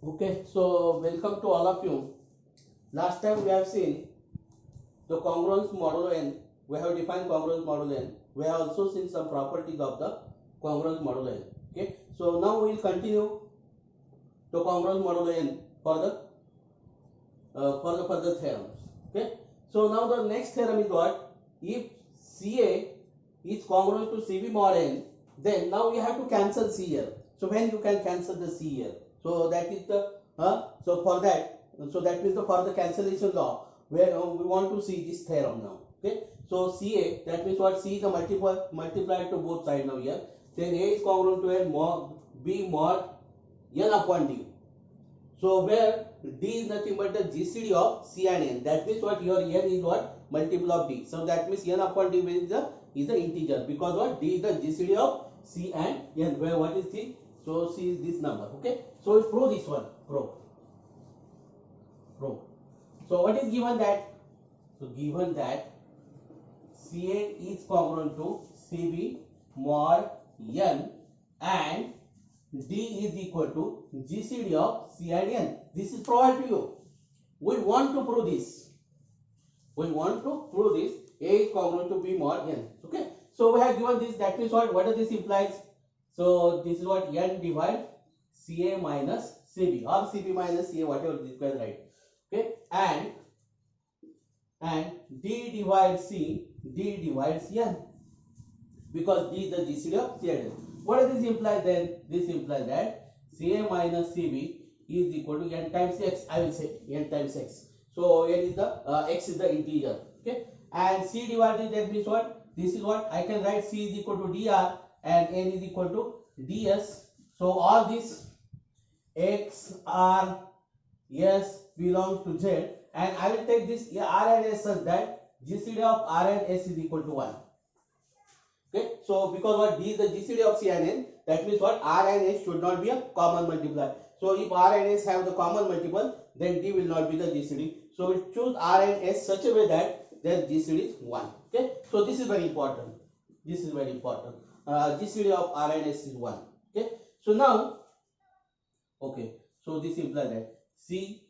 Okay, so welcome to all of you. Last time we have seen the congruence modulo n. We have defined congruence modulo n. We have also seen some properties of the congruence modulo n. Okay, so now we will continue the congruence modulo n for the further theorems. Okay, so now the next theorem is what? If CA is congruent to CB mod n, then now we have to cancel C here. So when you can cancel the C here? So that is the so that means for the cancellation law where we want to see this theorem now. Okay, so CA, that means what? C is the multiplied to both sides now here. Then A is congruent to N mod B mod N upon D. So where D is nothing but the GCD of C and N. That means what? Your N is what? Multiple of D. So that means N upon D is the integer, because what? D is the GCD of C and N. Where what is C? So C is this number. Okay. So we prove this one. Prove. So what is given that? So given that CA is congruent to CB mod N and D is equal to GCD of C and N. This is provided to you. We want to prove this. A is congruent to B mod N. Okay. So we have given this. That means what? What does this implies? So this is what? N divide CA minus CB, or CB minus CA, whatever this is, right? Okay. And D divides C, D divides N, because D is the GCD of C and N. What does this imply then? This implies that CA minus CB is equal to N times X. I will say N times X. So N is the X is the integer. Okay. And C divided, that means what? This is what? I can write C is equal to dr and N is equal to ds. So all this X, R, S belongs to Z, and I will take this R and S such that GCD of R and S is equal to 1. Okay, so because what? D is the GCD of C and N, that means what? R and S should not be a common multiplier. So if R and S have the common multiple, then D will not be the GCD. So we choose R and S such a way that their GCD is 1. Okay, so this is very important. GCD of R and S is 1. Okay, so now, okay, so this implies that C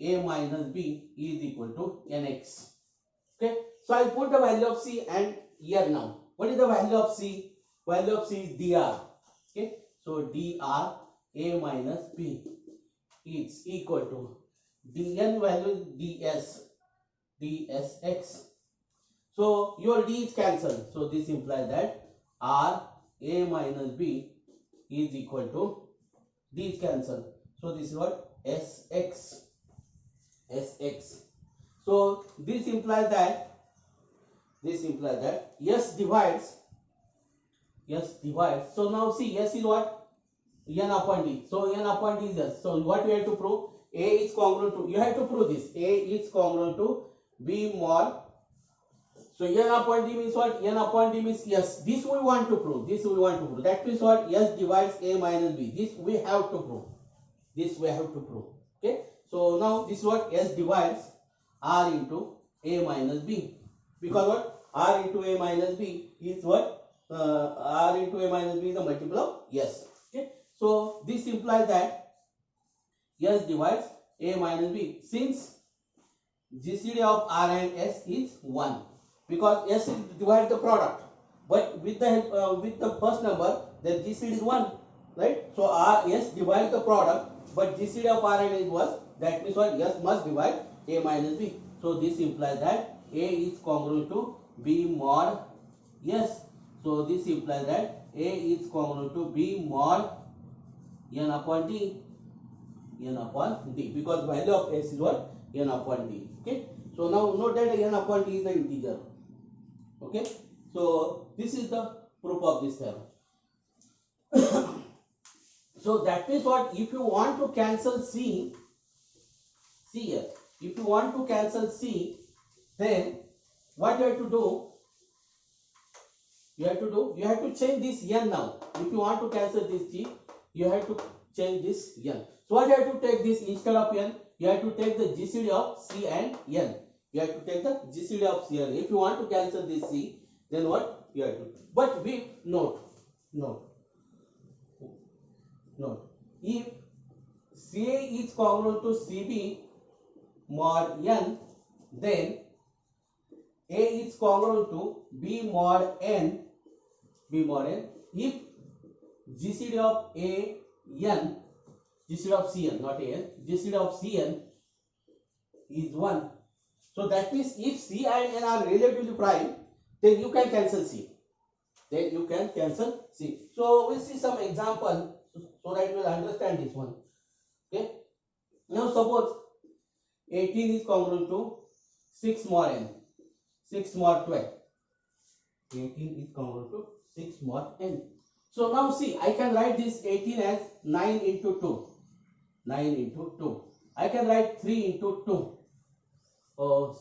A minus B is equal to Nx. Okay, so I put the value of C and here now. What is the value of C? Value of C is dr. Okay, so dr A minus B is equal to dn value is dsx. So your D is cancelled. So this implies that R A minus B is equal to D is cancelled. So this is what? Sx. So this implies that S divides. So now see, S is what? N upon D. So N upon D is S. So what you have to prove? A is congruent to, you have to prove this. A is congruent to B mod. So N upon D means what? N upon D means S. This we want to prove. That means what? S divides A minus B. This we have to prove. Okay. So now this is what? S divides R into A minus B. Because what? R into A minus B is what? R into A minus B is the multiple of S. Okay. So this implies that S divides A minus B, since GCD of R and S is 1. Because S is divide the product. But with the first number, the GCD is 1. Right? So S divides the product, but GCD of R and S was, that means what? S must divide A minus B. So this implies that A is congruent to B mod S. So this implies that A is congruent to B mod N upon D. Because value of S is what? N upon D. Okay. So now note that N upon D is the integer. Okay. So this is the proof of this theorem. So that means what? If you want to cancel C, see here. If you want to cancel C, then what you have to do? You have to change this N now. If you want to cancel this G, you have to change this N. So what you have to take this instead of N? You have to take the GCD of C and N. If you want to cancel this C, then what you have to do? But we note. If CA is congruent to CB mod n, then A is congruent to B mod n, if GCD of A n, GCD of Cn, not an, GCD of Cn is 1. So that means if C and N are relatively prime, then you can cancel C. So we'll see some example so that we'll understand this one. Okay. Now suppose 18 is congruent to 6 mod n, 6 mod 12. 18 is congruent to 6 mod n. So now see, I can write this 18 as 9 into 2. 9 into 2. I can write 3 into 2.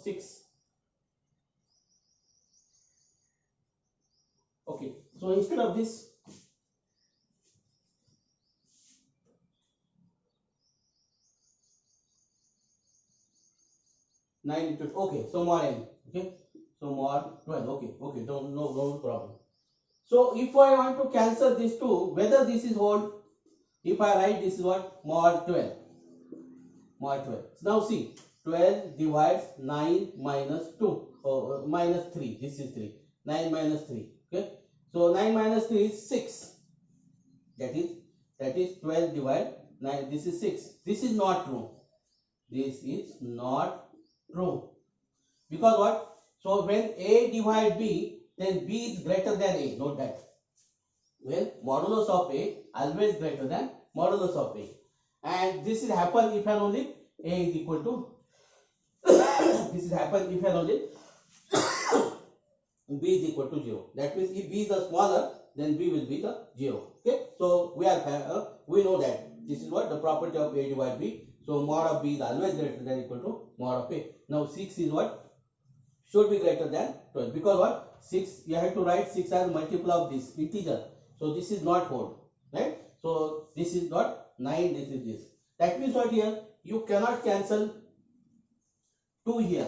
6. Okay. So instead of this, nine into okay, so mod n, okay, so mod 12, okay, no problem. So if I want to cancel this two, whether this is whole, if I write this is what, mod 12. Now see, 12 divides 9 minus 2, minus 3, this is 3, 9 minus 3, okay, so 9 minus 3 is 6, that is 12 divided 9, this is 6, this is not true, because what, so when A divide B, then B is greater than A, note that, when modulus of A always greater than modulus of A, and this is happen if and only A is equal to this is happen if and only B is equal to 0. That means if B is the smaller, then B will be the 0. Okay, so we know that this is what the property of A divided B. So mod of B is always greater than equal to mod of A. Now 6 is what, should be greater than 12, because what, 6 you have to write 6 as multiple of this integer. So this is not whole, right? So this is not 9, this is this. That means what, here you cannot cancel 2 here.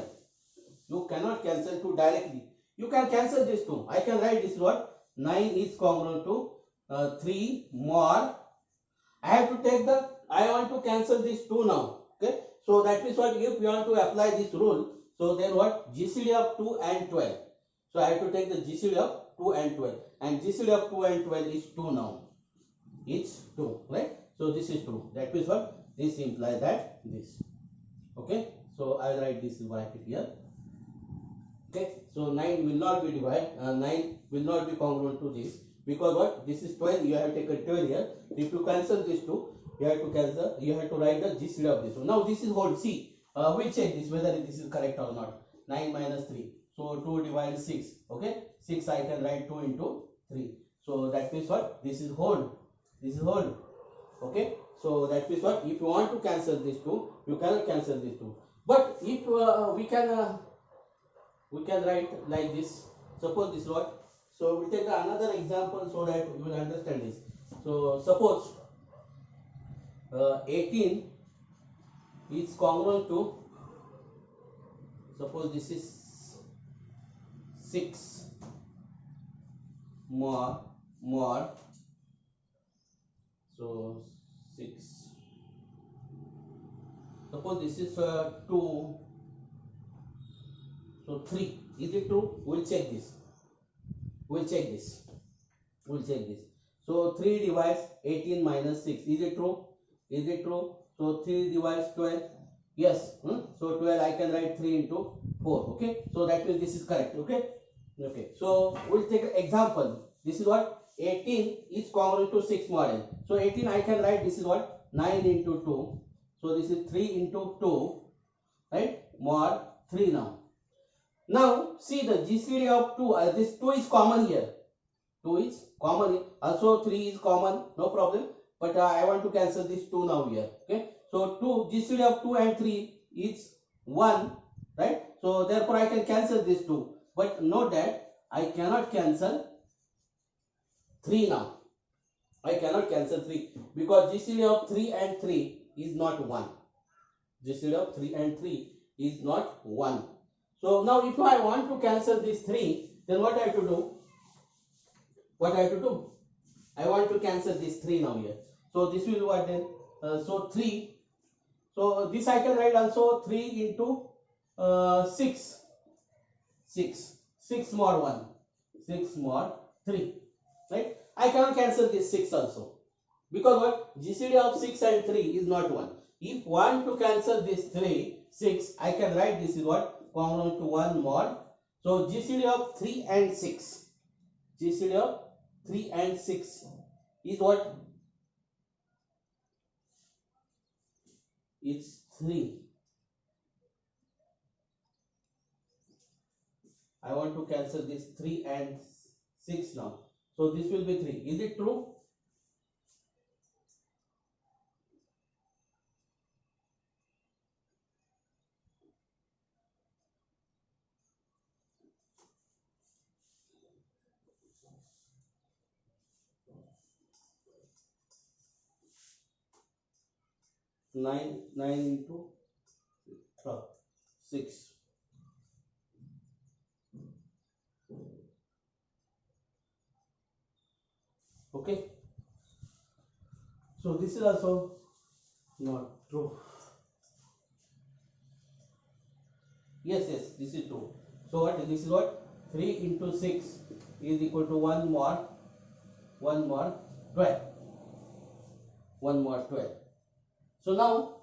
You cannot cancel 2 directly. You can cancel this 2. I can write this what, 9 is congruent to 3 mod. I have to take I want to cancel this 2 now. Okay. So that means what, if you want to apply this rule, so then what, GCD of 2 and 12. So I have to take the GCD of 2 and 12. And GCD of 2 and 12 is 2 now. It's 2, right? So this is true. That means what, this implies that this. Okay. So I will write this bracket here. Okay. So 9 will not be divided. 9 will not be congruent to this, because what, this is 12. You have taken 12 here. If you cancel this 2, you have to cancel. You have to write the GCD of this one. Now this is whole. See, we'll check this whether this is correct or not. 9 minus 3. So 2 divided 6. Okay. 6 I can write 2 into 3. So that means what, this is whole. This is whole. Okay. So that means what, if you want to cancel this 2, you cannot cancel this 2. But if we can write like this. Suppose this what. So we take another example so that you will understand this. So suppose 18 is congruent to, suppose this is 6 mod, so 6, suppose this is 2, so 3, is it true? We'll check this. So 3 divides 18 minus 6, is it true? So 3 divides 12, yes. So 12 I can write 3 into 4. Okay, so that means this is correct. Okay. So we'll take an example. This is what, 18 is congruent to 6 mod n. So 18 I can write, this is what, 9 into 2. So this is 3 into 2, right? Mod 3 now. Now see the GCD of 2, this 2 is common here. 2 is common here. Also 3 is common, no problem. But I want to cancel this 2 now here. Okay. So 2, GCD of 2 and 3 is 1, right? So therefore I can cancel this 2. But note that I cannot cancel 3 now. I cannot cancel 3 because GCD of 3 and 3 is not 1. GCD of 3 and 3 is not 1. So now if I want to cancel this 3, then what I have to do? I want to cancel this 3 now here. So this will what then? so 3. So this I can write also 3 into 6. 6 mod 1, 6 mod 3, right? I cannot cancel this 6 also, because what, GCD of 6 and 3 is not 1. If want to cancel this 6, I can write this is what, common to 1 mod. So GCD of 3 and 6, GCD of 3 and 6 is what? It's 3. I want to cancel this 3 and 6 now. So this will be 3. Is it true? Nine into 6. Okay. So this is also not true. Yes, this is true. So what, this is what, 3 into 6 is equal to 1 mod 12. 1 mod 12. So now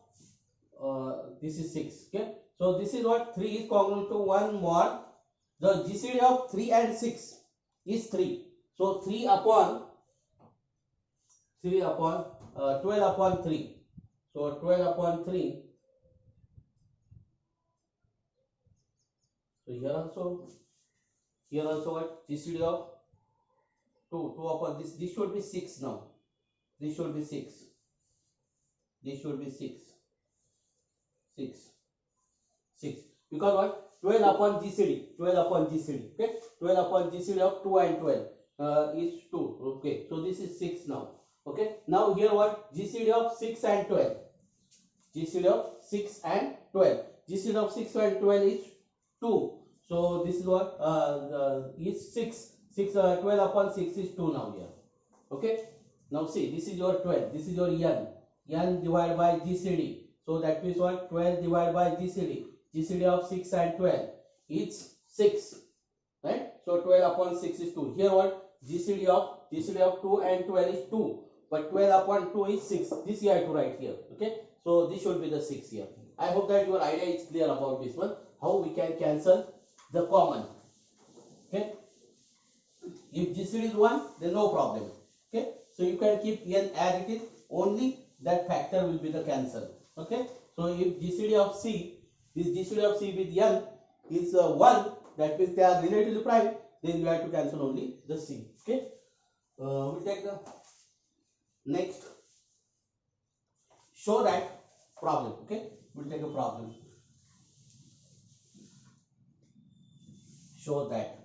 this is 6. Okay. So this is what, 3 is congruent to 1 mod. The GCD of 3 and 6 is 3. So 3 upon 12 upon 3. So 12 upon 3. So here also what, GCD of 2 upon this should be 6 now. This should be 6. This should be 6. 6. Because what? 12 upon GCD. 12 upon GCD. Okay. 12 upon GCD of 2 and 12 is 2. Okay. So this is 6 now. Okay. Now here what? GCD of 6 and 12. GCD of 6 and 12. GCD of 6 and 12 is 2. So this is what? Is 6. 12 upon 6 is 2 now here. Okay. Now see, this is your 12. This is your N. N divided by GCD. So that means what? 12 divided by GCD. GCD of 6 and 12 is 6. Right? So 12 upon 6 is 2. Here what? GCD of 2 and 12 is 2. But 12 upon 2 is 6. This you have to write here. Okay? So this should be the 6 here. I hope that your idea is clear about this one. How we can cancel the common. Okay? If GCD is 1, then no problem. Okay? So you can keep N as it is. Only that factor will be the cancel. Okay? So if GCD of C, this GCD of C with N is 1, that means they are relatively prime, then you have to cancel only the C. Okay? We'll take the next. Show that problem. Okay? We'll take a problem. Show that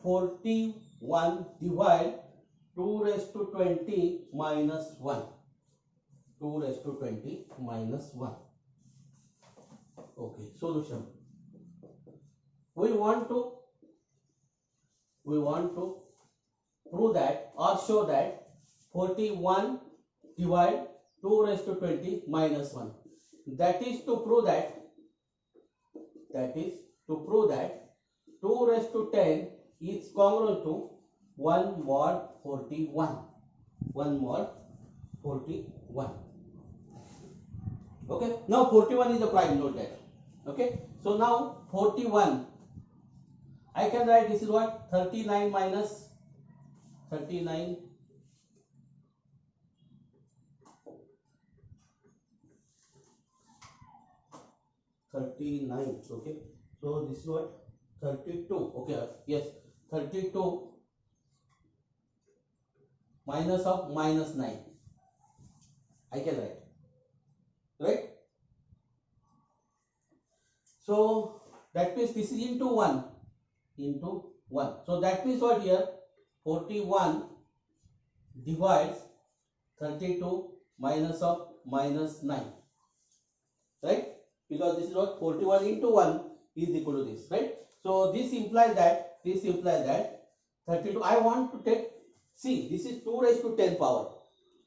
41 divide 2 raised to 20 minus 1. 2 raised to 20 minus 1. Okay, solution. We want to prove that or show that 41 divide 2 raised to 20 minus 1. That is to prove that 2 raised to 10 is congruent to 1 mod 41. 1 mod 41. Okay. Now 41 is the prime, note that. Okay. So now 41. I can write this is what? 39 minus 39. 39. Okay. So this is what? 32. Okay. Yes. 32 minus of minus 9. I can write. Right? So that means this is into 1. So that means what here? 41 divides 32 minus of minus 9. Right? Because this is what? 41 into 1 is equal to this. Right? So this implies that 32. I want to take See, this is 2 raised to 10 power.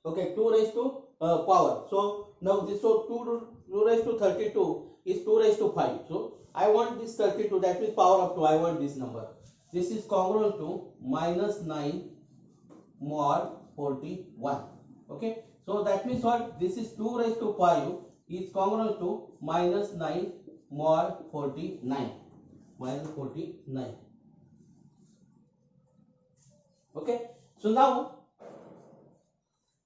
Okay, 2 raised to power. So now this, so 2 raised to 32 is 2 raised to 5. So I want this 32, that means power of 2. I want this number. This is congruent to minus 9 mod 41. Okay, so that means what? This is 2 raised to 5 is congruent to minus 9 mod 49. Minus 49. Okay, so now,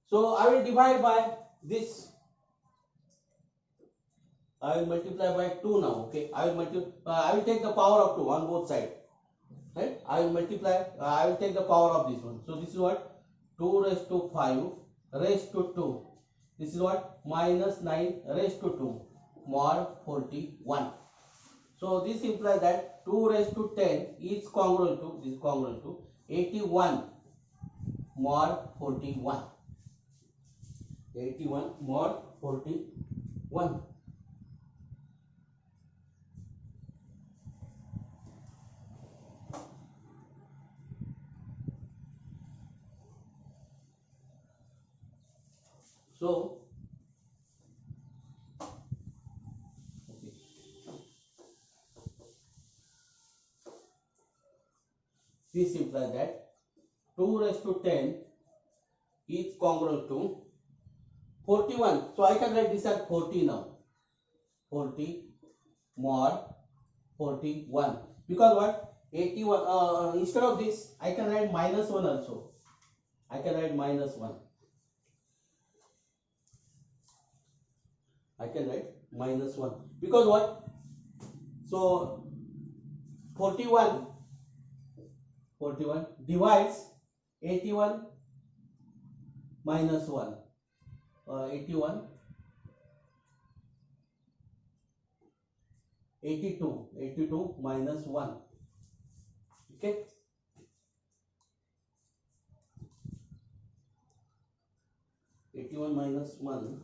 so I will divide by this. I will multiply by 2 now. Okay, I will take the power of 2 on both sides. Right? I will multiply. I will take the power of this one. So this is what? 2 raised to 5 raised to 2. This is what? Minus 9 raised to 2 mod 41. So this implies that 2 raised to 10 is congruent to, this is congruent to 81 mod 41. 81 mod 41. So, okay. This implies that 2 raised to 10 is congruent to 41. So I can write this as 40 now. 40 mod 41. Because what? 81, instead of this, I can write minus 1 also. I can write minus 1. I can write minus 1. Because what? So 41 divides 81 minus 1. 81 82 minus 1. Okay, 81 minus 1.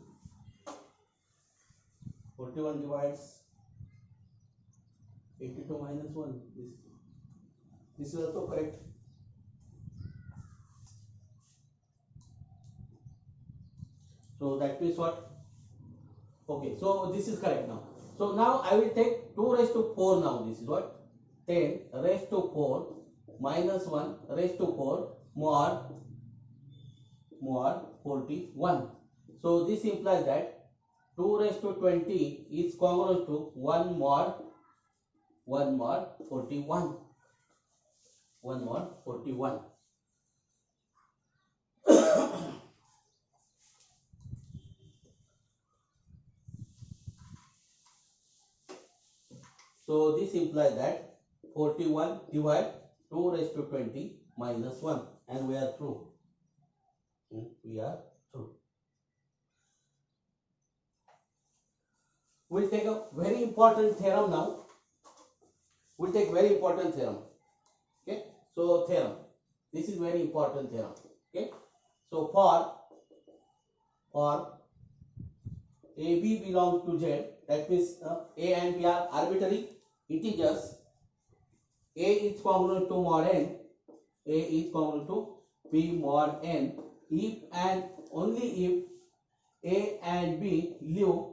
41 divides 82 minus 1. This is also correct. So that means what? Okay, so this is correct now. So now I will take 2 raised to 4 now. This is what? 10 raised to 4 minus 1 raised to 4 mod 41. So this implies that 2 raised to 20 is congruent to 1 mod 41. 1 mod 41. So this implies that 41 divide 2 raised to 20 minus 1, and we are through. We are through. We'll take a very important theorem now. We'll take very important theorem. Okay. So theorem. This is very important theorem. Okay. So for AB belongs to Z, that means A and B are arbitrary integers. A is congruent to mod n. A is congruent to B mod n. If and only if A and B leave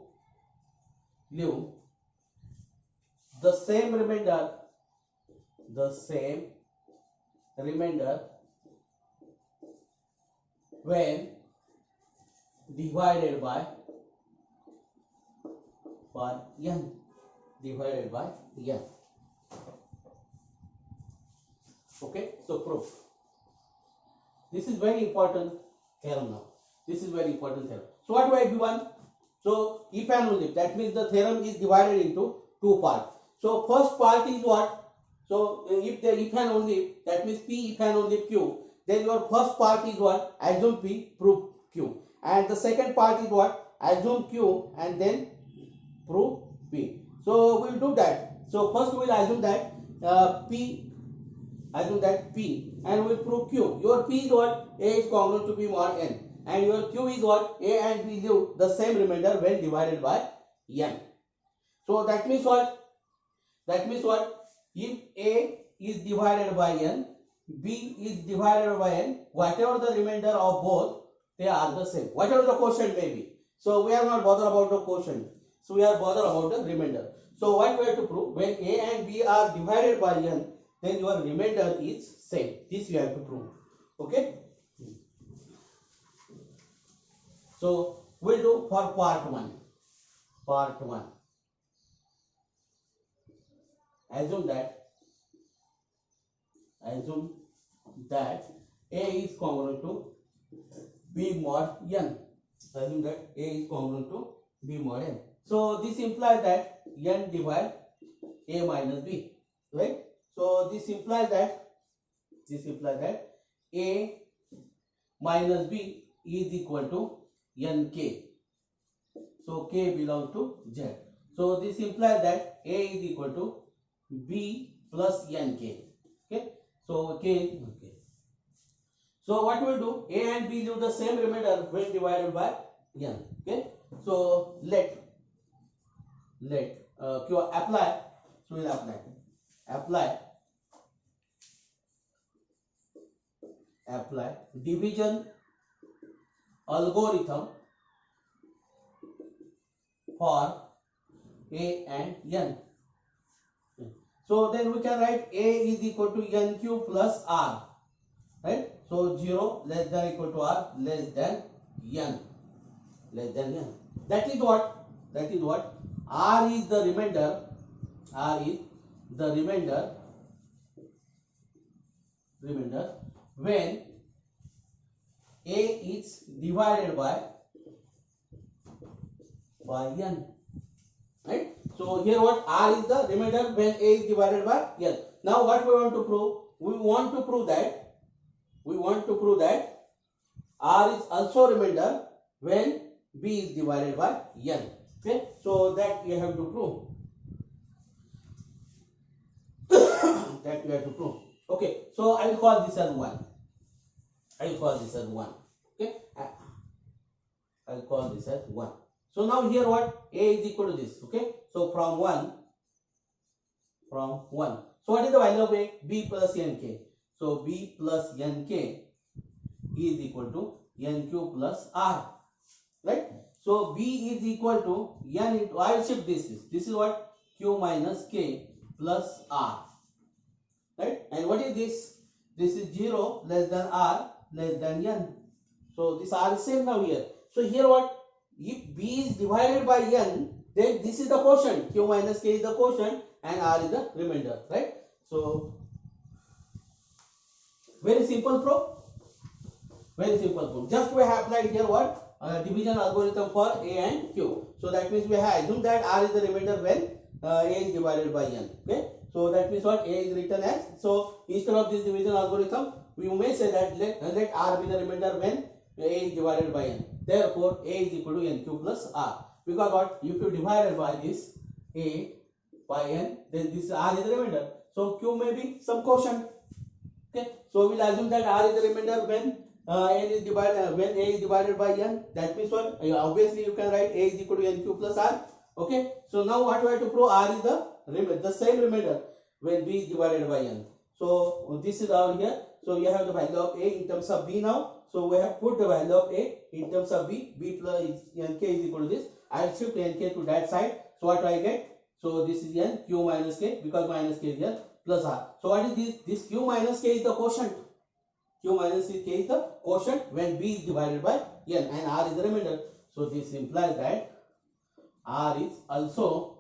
the same remainder when divided by n. Divided by n. Okay, so proof. This is very important theorem now. This is very important theorem. So what do I do one? So if and only if, that means the theorem is divided into two parts. So first part is what? So if the if and only if, that means P if and only if Q, then your first part is what? Assume P, prove Q. And the second part is what? Assume Q and then prove P. So we will do that. So first we will assume that P and we will prove Q. Your P is what? A is congruent to P mod n. And your Q is what? A and B leave the same remainder when divided by n. So that means what? That means what? If A is divided by n, b is divided by n, whatever the remainder of both, they are the same. Whatever the quotient may be. So we are not bothered about the quotient. So we are bothered about the remainder. So what we have to prove? When a and b are divided by n, then your remainder is same. This we have to prove. Okay. So we'll do for part 1. Part 1. Assume that a is congruent to b mod n. Assume that a is congruent to b mod n. So this implies that n divide a minus b, right? So this implies that a minus b is equal to nk. So k belongs to z. So this implies that a is equal to b plus nk. Okay. So k. Okay. So what we'll do? A and b leave the same remainder when divided by n. Okay. So let q apply. So we'll apply division algorithm for a and n. So then we can write a is equal to nq plus r, right? So 0 less than equal to r less than n. That is what r is the remainder. When a is divided by n, right? So here what r is the remainder when a is divided by n. Now what we want to prove? We want to prove that r is also remainder when b is divided by n. Okay, so that you have to prove. Okay, so I will call this as 1. Okay, I will call this as 1. So now here what? A is equal to this. Okay, so from 1. So what is the value of a? B plus nk. So b plus nk is equal to nq plus r, right? So b is equal to n into, I will shift this. This is what? Q minus k plus r, right? And what is this? This is 0 less than r less than n. So this r is same now here. So here what? If b is divided by n, then this is the quotient. Q minus k is the quotient and r is the remainder, right? So very simple proof. Just we have applied here what? Division algorithm for a and q. So that means we have assumed that r is the remainder when a is divided by n. Okay. So that means what? A is written as. So instead of this division algorithm, we may say that let r be the remainder when a is divided by n. Therefore, a is equal to nq plus r. Because what? If you divide by this a by n, then this r is the remainder. So q may be some quotient. Okay. So we'll assume that r is the remainder when n is divided when a is divided by n. That means what? Obviously you can write a is equal to nq plus r. Okay. So now what we have to prove? R is the same remainder when b is divided by n. So this is down here. So you have the value of a in terms of b now. So we have put the value of a in terms of b. B plus nk is equal to this. I will shift nk to that side. So what do I get? So this is n q minus k, because minus k is here, plus r. So what is this? This q minus k is the quotient. Q minus k is the quotient when b is divided by n and r is the remainder. So this implies that r is also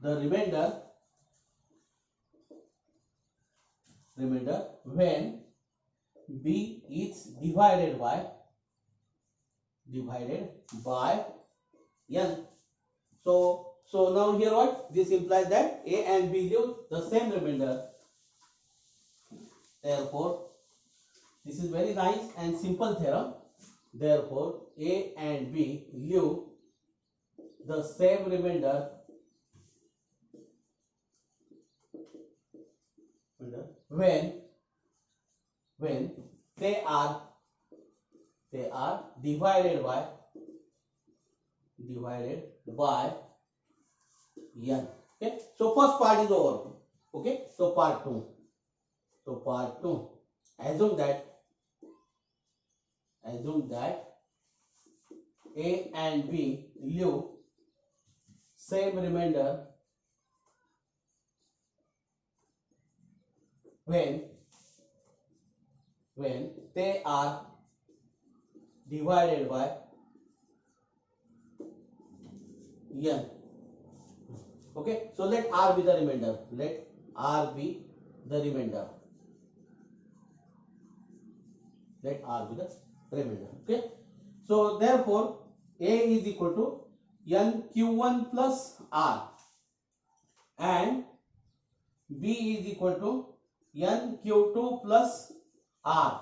the remainder when b is divided by n. So now here what? This implies that a and b leave the same remainder. Therefore, this is very nice and simple theorem. Therefore, a and b leave the same remainder when they are divided by n. Okay. So first part is over. Okay. So part 2. assume that A and B leave same remainder when they are divided by n. Okay, so let R be the remainder. Let R be the remainder. Let R be the remainder. Okay, so therefore A is equal to n q1 plus R and B is equal to n q2 plus R.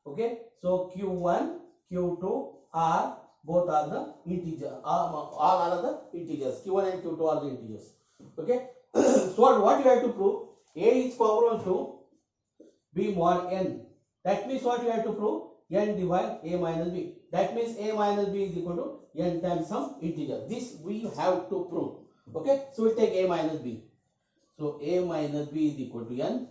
Okay, so q1, q2, R both are the integers. All are the integers. q1 and q2 are the integers. Okay, so what you have to prove? A is congruent to B mod n. That means what you have to prove? N divide A minus B. That means A minus B is equal to n times some integer. This we have to prove. Okay, so we take A minus B. So A minus B is equal to n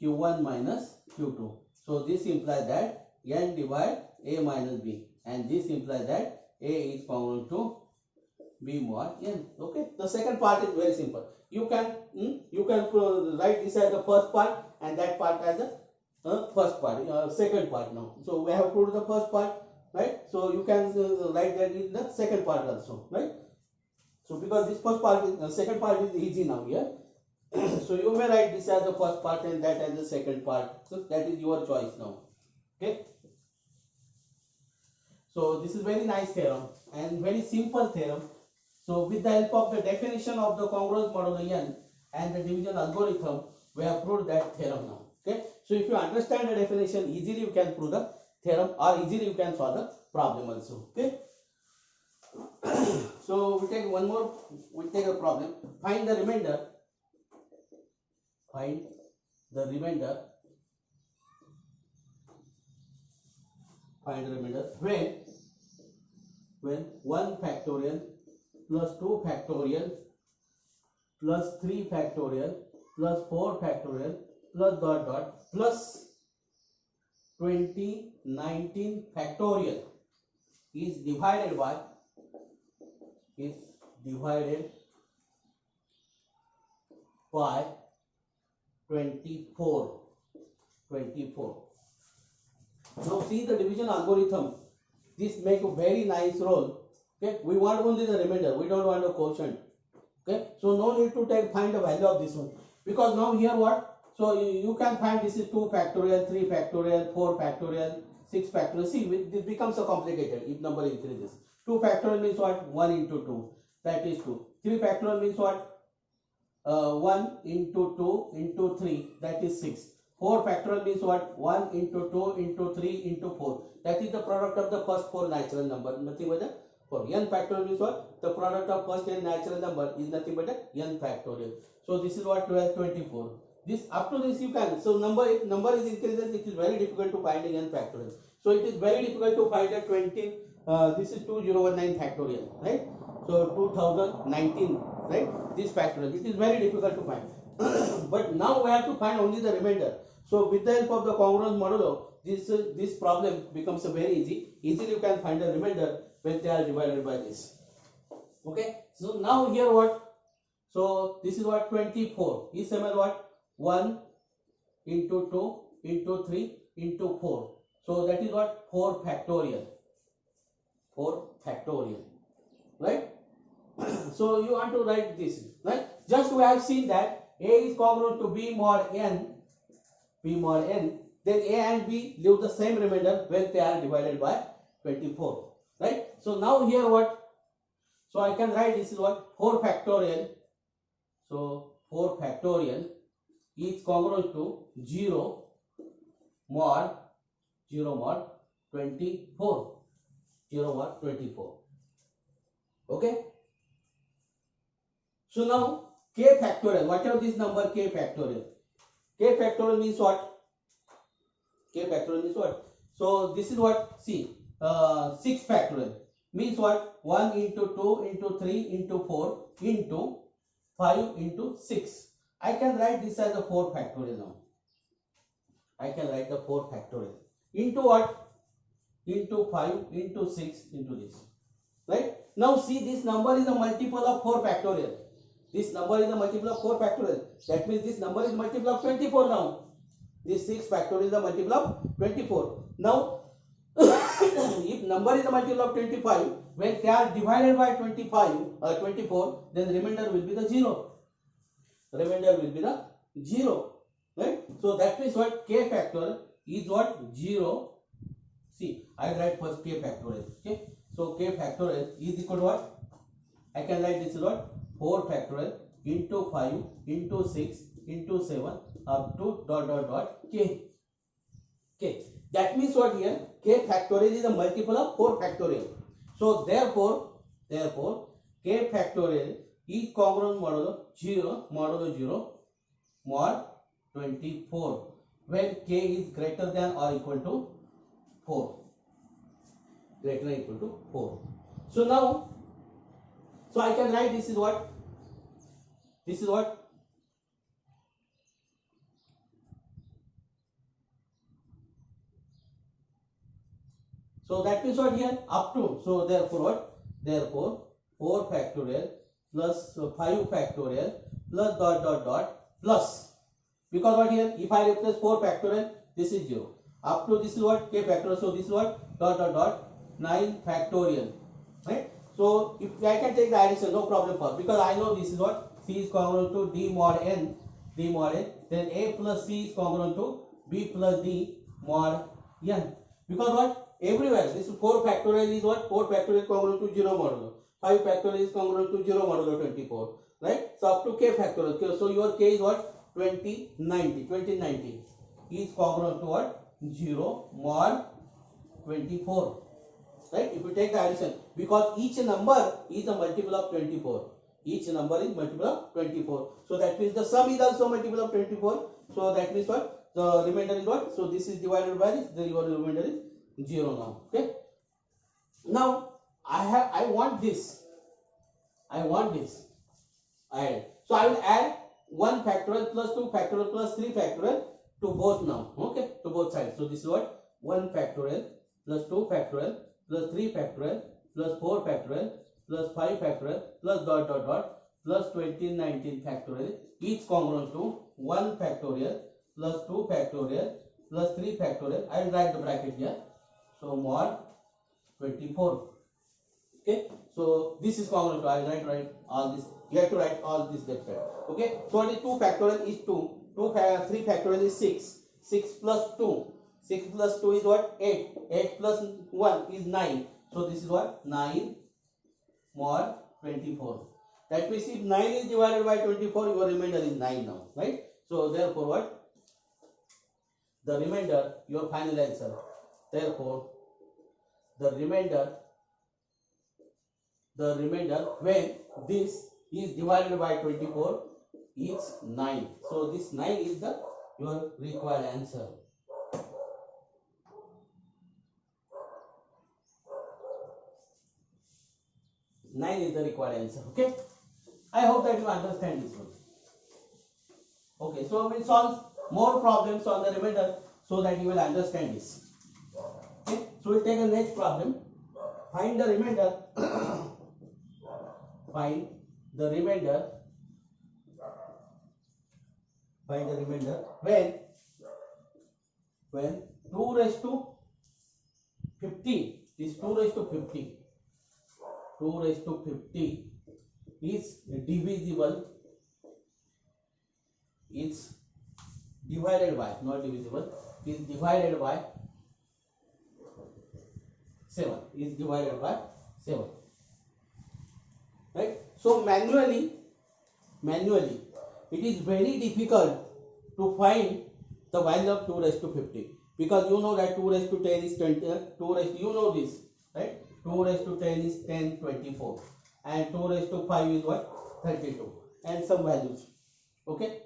q1 minus q2. So this implies that n divide A minus B, and this implies that A is congruent to B mod n. Okay, the second part is very simple. You can write this as the first part and that part as the first part, second part now. So we have proved the first part, right? So you can write that in the second part also, right? So because this first part is second part is easy now here. So you may write this as the first part and that as the second part. So that is your choice now. Okay. So this is very nice theorem and very simple theorem. So with the help of the definition of the congruence modulo n and the division algorithm, we have proved that theorem now. Okay. So if you understand the definition, easily you can prove the theorem or easily you can solve the problem also. Okay. So we take one more. We take a problem. Find the remainder. Find the remainder. Find the remainder when 1 factorial plus 2 factorial plus 3 factorial plus 4 factorial plus dot dot plus 2019 factorial is divided by 24. Now see the division algorithm. This make a very nice role. Okay, we want only the remainder. We don't want the quotient. Okay, so no need to find the value of this one, because now here what? So you can find this is 2 factorial, 3 factorial, 4 factorial, 6 factorial. See, this becomes a complicated if number increases. 2 factorial means what? 1 into 2, that is 2. 3 factorial means what? 1 into 2 into 3, that is 6. 4 factorial means what? 1 into 2 into 3 into 4. That is the product of the first 4 natural number, nothing but the 4. N factorial means what? The product of first n natural number is nothing but the n factorial. So this is what 24. This up to this you can. So if number is increases, it is very difficult to find n factorial. So it is very difficult to find a 20. This is 2019 factorial, right? So 2019, right? This factorial. It is very difficult to find. But now we have to find only the remainder. So with the help of the congruence modulo, this problem becomes very easy. Easily you can find the remainder when they are divided by this. Okay. So now here what? So this is what 24 is same as what? 1 into 2 into 3 into 4. So that is what? 4 factorial. 4 factorial. Right? So you want to write this, right? Just we have seen that A is congruent to B mod n, then A and B leave the same remainder when they are divided by 24, right? So now here what? So I can write this is what? 4 factorial. So 4 factorial is congruent to 0 mod 24. 0 mod 24. Okay? So now k factorial, whatever this number k factorial. K factorial means what? K factorial means what? So this is what? See, 6 factorial means what? 1 into 2 into 3 into 4 into 5 into 6. I can write this as a 4 factorial now. I can write the 4 factorial into what? Into 5 into 6 into this. Right? Now see, this number is a multiple of 4 factorial. This number is a multiple of 4 factorial. That means this number is multiple of 24 now. This 6 factorial is a multiple of 24. Now, if number is a multiple of 25, when they are divided by 24, then the remainder will be the 0. Remainder will be the 0. Right? So that means what? K factorial is what? 0. See, I write first K factorial. Okay. So K factorial is equal to what? I can write this is what? 4 factorial into 5 into 6 into 7 up to K. K. That means what here? K factorial is a multiple of 4 factorial. So therefore, K factorial is congruent modulo 0 mod 24 when K is greater than or equal to 4. Greater than or equal to 4. So now, so I can write this is what? This is what? So that means what here? Up to. So therefore what? Therefore 4 factorial plus 5 factorial plus plus. Because what here? If I replace 4 factorial, this is 0. Up to this is what? K factorial. So this is what? 9 factorial. Right? So if I can take the addition, no problem for, because I know this is what? C is congruent to D mod N. Then A plus C is congruent to B plus D mod N. Because what? Everywhere this 4 factorial is what? 4 factorial is congruent to 0 modulo. 5 factorial is congruent to 0 modulo 24. Right? So up to K factorial. So your K is what? 2090 is congruent to what? 0 mod 24. Right? If you take the addition, because each number is a multiple of 24. Each number is multiple of 24. So that means the sum is also multiple of 24. So that means what? The remainder is what? So this is divided by this. The remainder is 0 now. Okay. Now I want this. Add. So I will add 1 factorial plus 2 factorial plus 3 factorial to both now. Okay. To both sides. So this is what? 1 factorial plus 2 factorial plus 3 factorial plus 4 factorial plus 5 factorial plus plus 2019 factorial, each congruent to 1 factorial plus 2 factorial plus 3 factorial. I will write the bracket here. So mod 24. Okay. So this is congruent to, I will write all this. You have to write all this left side. Okay. So only 2 factorial is 2. 3 factorial is 6. 6 plus 2. 6 plus 2 is what? 8. 8 plus 1 is 9. So this is what? 9 mod 24. That means if 9 is divided by 24, your remainder is 9 now. Right? So therefore what? The remainder, your final answer. Therefore, the remainder when this is divided by 24 is 9. So this 9 is the your required answer. Nine is the required answer. Okay. I hope that you understand this one. Okay. So we'll solve more problems on the remainder so that you will understand this. Okay. So we'll take the next problem. Find the remainder. Find the remainder when 2 raised to 50 is 2 raised to 50. 2 raised to 50 is divisible. It's divided by, not divisible, is divided by 7. Is divided by 7. Right? So manually, it is very difficult to find the value of 2 raised to 50, because you know that 2 raised to 10 is 20. 2 raised, you know this, right? 2 raised to 10 is 10, 24, and 2 raised to 5 is what? 32, and some values. Okay.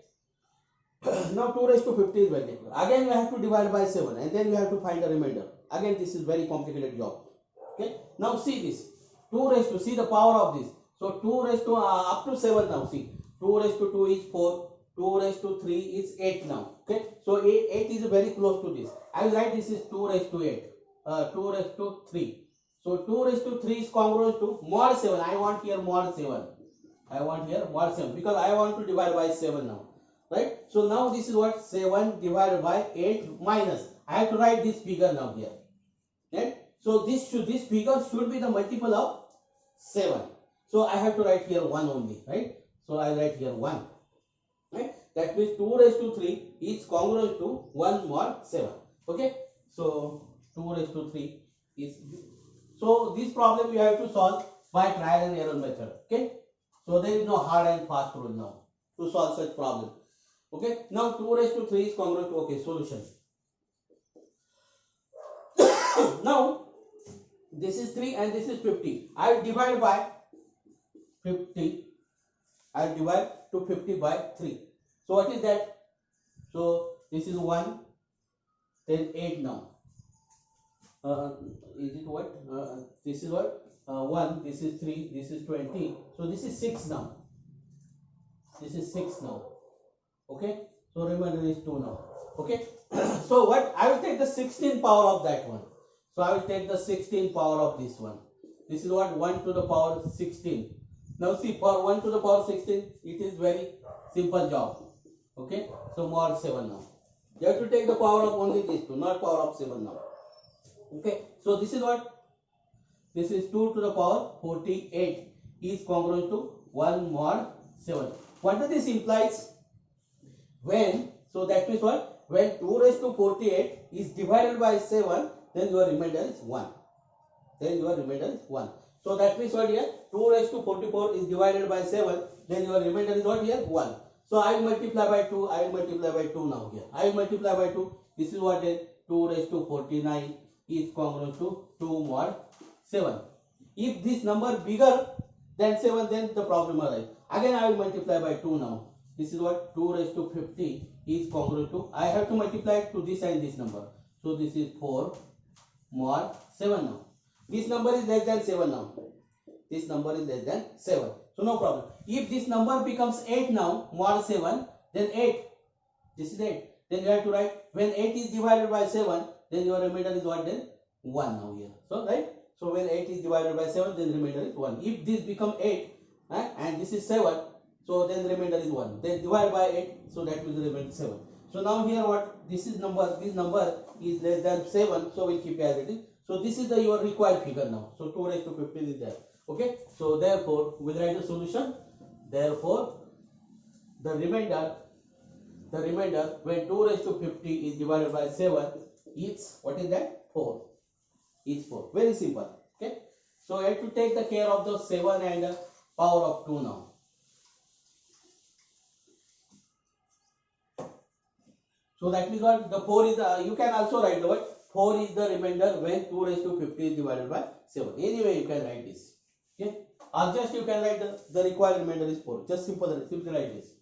Now 2 raised to 50 is very difficult. Again we have to divide by 7, and then we have to find the remainder. Again this is very complicated job. Okay. Now see this. 2 raised to, see the power of this. So 2 raised to up to 7 now. See, 2 raised to 2 is 4. 2 raised to 3 is 8 now. Okay, so 8 is very close to this. I will write this is 2 raised to 8, 2 raised to 3. So 2 raised to 3 is congruent to mod 7. I want here mod 7. I want here mod 7 because I want to divide by 7 now. Right? So now this is what 7 divided by 8 minus. I have to write this figure now here. Right? So this figure should be the multiple of 7. So I have to write here 1 only. Right? So I write here 1. Right? That means 2 raised to 3 is congruent to 1 mod 7. Okay? So 2 raised to 3 is. So this problem you have to solve by trial and error method. Okay? So there is no hard and fast rule now to solve such problem. Okay? Now 2 raised to 3 is congruent to, okay, solution. Now this is 3 and this is 50. I will divide by 50. I will divide to 50 by 3. So what is that? So this is 1, then 8 now. Is it what? This is what? 1, this is 3, this is 20. So this is 6 now. This is 6 now. Okay? So remainder is 2 now. Okay? So what? I will take the 16 power of that one. So I will take the 16 power of this one. This is what? 1 to the power 16. Now see, for 1 to the power 16, it is very simple job. Okay? So mod 7 now. You have to take the power of only these two, not power of 7 now. Okay? So this is what? This is 2 to the power 48 is congruent to 1 mod 7. What does this implies? When, so that means what? When 2 raised to 48 is divided by 7, then your remainder is 1. Then your remainder is 1. So that means what here? 2 raised to 44 is divided by 7, then your remainder is what here? 1. So I will multiply by 2, I will multiply by 2 now here. I will multiply by 2. This is what then 2 raised to 49 is congruent to 2 mod 7. If this number bigger than 7, then the problem arises. Again I will multiply by 2 now. This is what 2 raised to 50 is congruent to, I have to multiply to this and this number. So this is 4 mod 7 now. This number is less than 7 now. This number is less than 7. So no problem. If this number becomes 8 now, mod 7, then 8. This is 8. Then you have to write, when 8 is divided by 7, then your remainder is what then? 1 now here. So right? So when 8 is divided by 7, then remainder is 1. If this become 8 and this is 7, so then remainder is 1. Then divide by 8, so that will remain 7. So now here what? This number is less than 7, so we'll keep as it is. So this is the your required figure now. So 2 raised to 15 is there. Okay. So therefore, we'll write the solution. Therefore, the remainder when 2 raised to 50 is divided by 7 is, what is that? 4. Is 4. Very simple. Okay. So I have to take the care of the 7 and power of 2 now. So that means what? The 4 is, you can also write the word 4 is the remainder when 2 raised to 50 is divided by 7. Anyway, you can write this. Okay. Or just you can write the required remainder is 4. Just simply write this.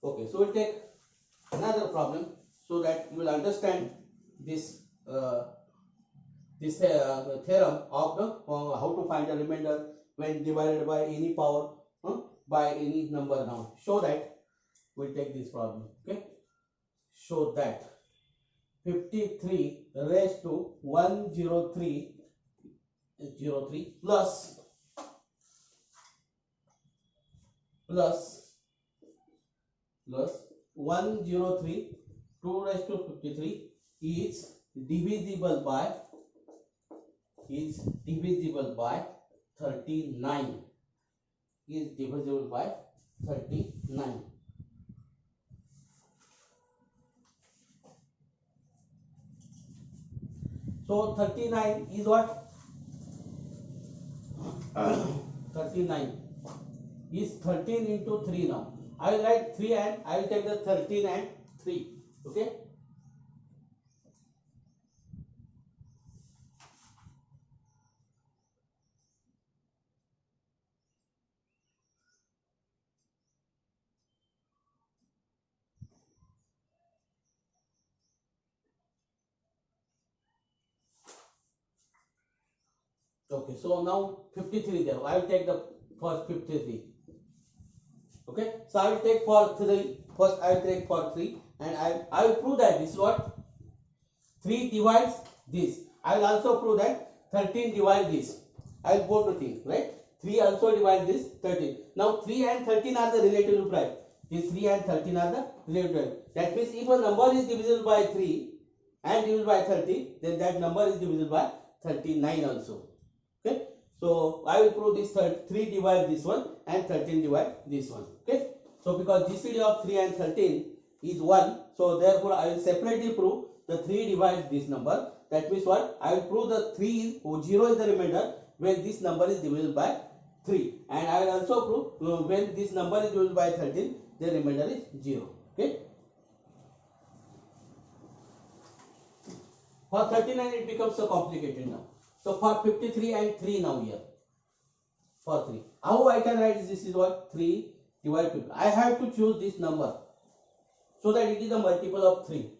Okay. So we'll take another problem so that you will understand this theorem of the how to find the remainder when divided by any power by any number now. Show that. We'll take this problem. Okay. Show that 53 raised to 103 plus 103 2 raised to 53 is divisible by 39. Is divisible by 39. So 39 is what? 39 is 13 into 3 now. I will write 3 and I will take the 13 and 3. Okay. Okay, so now 53 there. I will take the first 53. Okay, so I will take for 3. First I will take for 3 and I will prove that this is what 3 divides this. I will also prove that 13 divides this. I will both the things, right? 3 also divides this 13. Now 3 and 13 are the relative price. These 3 and 13 are the relative price. That means if a number is divisible by 3 and divisible by 30, then that number is divisible by 39 also. Okay, so I will prove this 3 divide this one and 13 divide this one. Okay, so because GCD of 3 and 13 is 1, so therefore I will separately prove the 3 divides this number. That means what? I will prove the 3 is 0 is the remainder when this number is divisible by 3, and I will also prove when this number is divisible by 13, the remainder is 0. Okay, for 39 it becomes so complicated now. So for 53 and 3 now here. For 3. How I can write this is what? 3 divided 50. I have to choose this number so that it is a multiple of 3.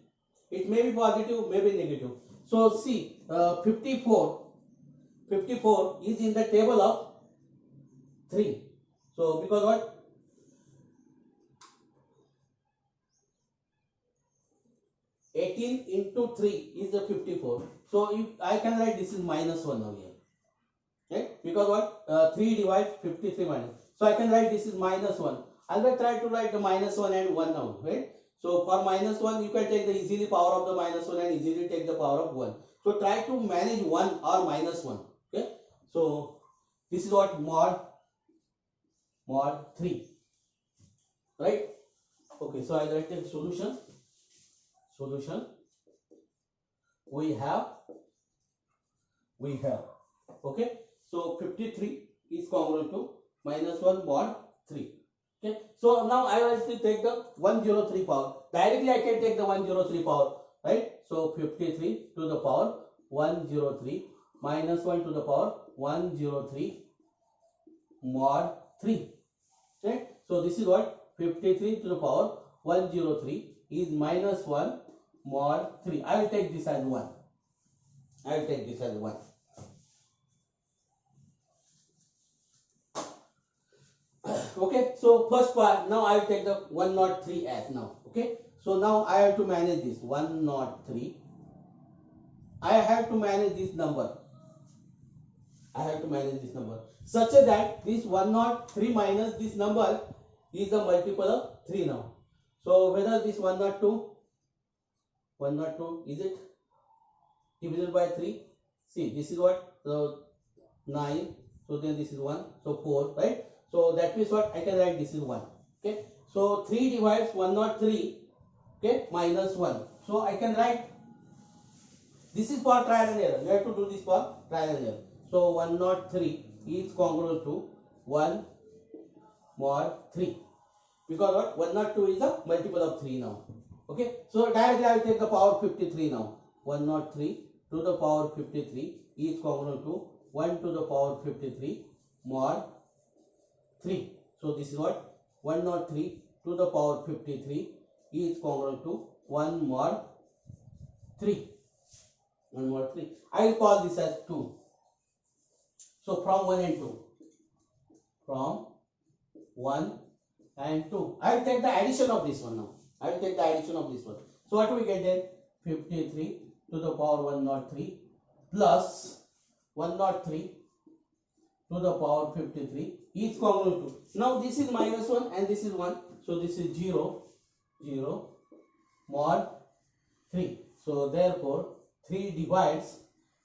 It may be positive, may be negative. So see, 54 is in the table of 3. So because what? 18 into 3 is the 54. So if I can write this is minus 1 now here. Okay? Because what? 3 divides 53 minus. So I can write this is minus 1. I will try to write the minus 1 and 1 now. Right? So for minus 1 you can take the easily power of the minus 1 and easily take the power of 1. So try to manage 1 or minus 1. Okay? So this is what mod 3. Right? Okay, so I write the solution. We have okay, so 53 is congruent to minus 1 mod 3. Okay, so now I will take the 103 power. Directly I can take the 103 power, right? So 53 to the power 103 minus 1 to the power 103 mod 3. Right? So this is what 53 to the power 103 is minus 1 mod 3. I will take this as 1. Okay, so first part, now I will take the 103 as now. Okay, so now I have to manage this 103. I have to manage this number. Such that this 103 minus this number is a multiple of 3 now. So whether this 102 is it divisible by 3? See, this is what? So 9. So then this is 1. So 4, right? So that means what? I can write this is 1. Okay. So 3 divides 103. Okay, minus 1. So I can write this is for trial and error. You have to do this for trial and error. So 103 is congruent to 1 mod 3. Because what? 102 is a multiple of 3 now. Okay. So directly I will take the power 53 now. 103 to the power 53 is congruent to 1 to the power 53 mod 3. So this is what? 103 to the power 53 is congruent to 1 mod 3. 1 mod 3. I will call this as 2. So from 1 and 2. From 1 and 2. I will take the addition of this one now. So what do we get then? 53 to the power 103 plus 103 to the power 53 is congruent to. Now this is minus 1 and this is 1. So this is 0 mod 3. So therefore 3 divides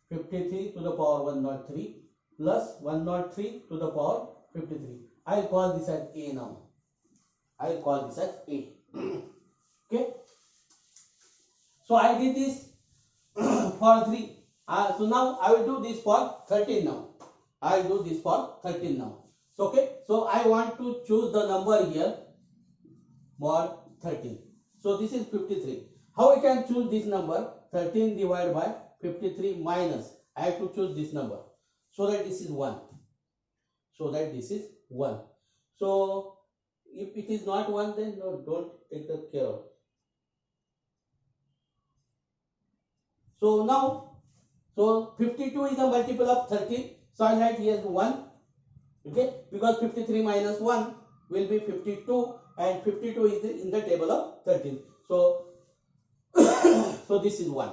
53 to the power 103 plus 103 to the power 53. I will call this as A now. Okay. So I did this for 3. So now I will do this for 13 now. So okay. So I want to choose the number here mod 13. So this is 53. How I can choose this number? 13 divided by 53 minus. I have to choose this number. So that this is 1. So if it is not 1, then no, don't take the care of. So now, so 52 is a multiple of 13. So I write here 1. Okay, because 53 minus 1 will be 52, and 52 is in the table of 13. So so this is 1.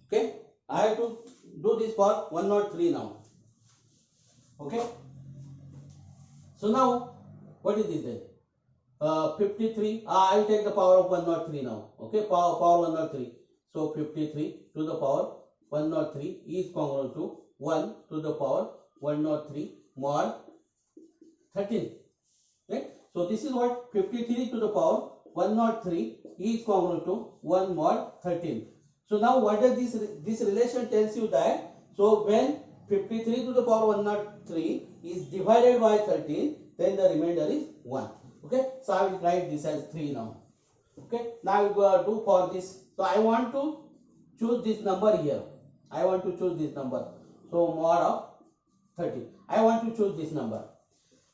Okay, I have to do this for 103 now. Okay, so now what is this then? 53. I will take the power of 103 now. Okay, power 103. So 53 to the power 103 is congruent to 1 to the power 103 mod 13. Right? So this is what 53 to the power 103 is congruent to 1 mod 13. So now what does this relation tells you that? So when 53 to the power 103 is divided by 13, then the remainder is 1. Okay, so I will write this as 3 now. Okay, now we will do for this. So I want to choose this number here. I want to choose this number. So mod of 13. I want to choose this number.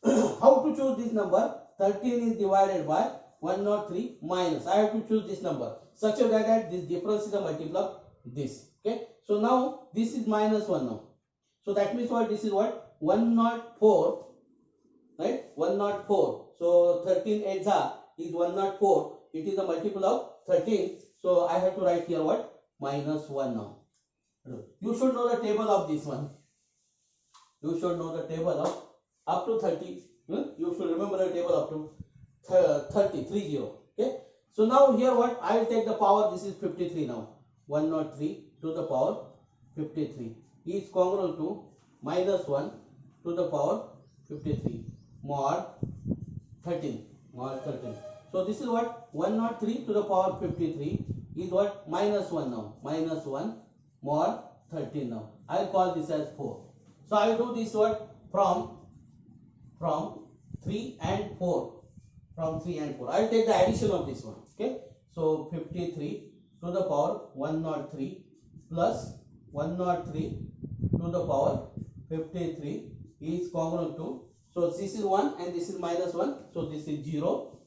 How to choose this number? 13 is divided by 103 minus. I have to choose this number such a way that this difference is a multiple of this. Okay, so now this is minus 1 now. So that means what? This is what? 104. Right? 104. So 13 exa is 104. It is a multiple of 13. So I have to write here what? Minus 1 now. You should know the table of this one. You should know the table of up to 30. You should remember the table up to 30. Okay. So now here what? I will take the power. This is 53 now. 103 to the power 53 is congruent to minus 1 to the power 53 mod 13. So this is what? 103 to the power 53 is what? Minus 1 now. Minus 1 mod 13 now. I will call this as 4. So I will do this what? From 3 and 4. From 3 and 4. I will take the addition of this one. Okay. So 53 to the power 103 plus 103 to the power 53 is congruent to, so this is 1 and this is minus 1, so this is 0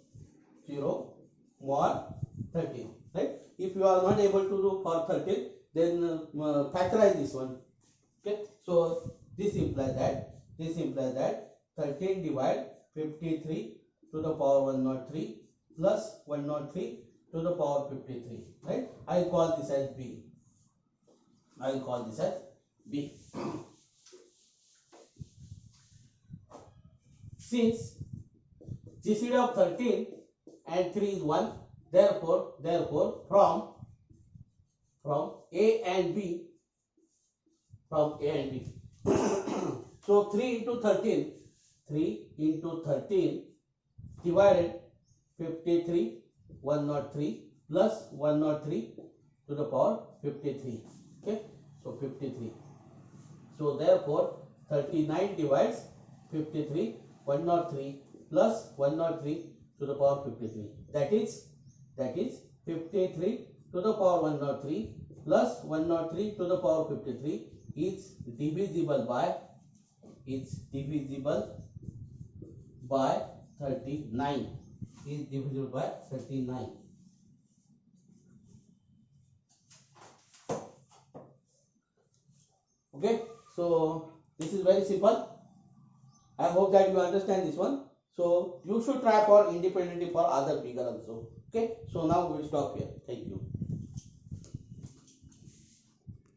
mod 13. Right? If you are not able to do for 13, then factorize this one. Okay, so this implies that 13 divide 53 to the power 103 plus 103 to the power 53. Right? I will call this as B. Since GCD of 13 and 3 is 1, therefore from A and B, so 3 into 13 divided 53 103 plus 103 to the power 53. Okay, so 53. So therefore 39 divides 53 103 plus 103 to the power 53. That is 53 to the power 103 plus 103 to the power 53 is divisible by 39. Is divisible by 39. Okay, so this is very simple. I hope that you understand this one. So you should try for independently for other figure also. Okay, so now we will stop here. Thank you.